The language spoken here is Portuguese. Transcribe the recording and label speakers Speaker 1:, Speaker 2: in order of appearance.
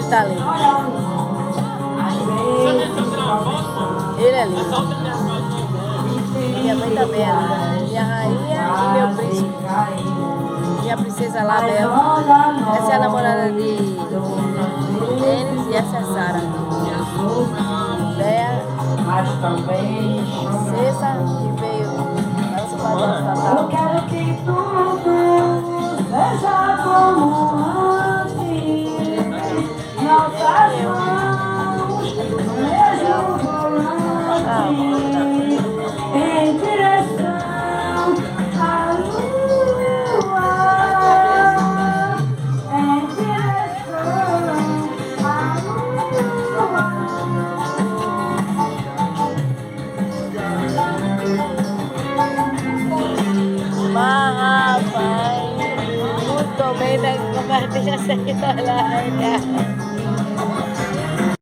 Speaker 1: tá ali. Ele ali. Minha mãe também é ali. Minha rainha e meu príncipe. Minha princesa Label. Essa é a namorada de Denis e essa é a Sara. Bea, princesa que veio. Nossa, padrão
Speaker 2: Eu quero que tudo seja como antes. Nossas mãos mesmo volante em direção à lua. Em direção à lua.
Speaker 1: Mas, rapaz, muito bem, né? Como a gente já sei que tá lá, né?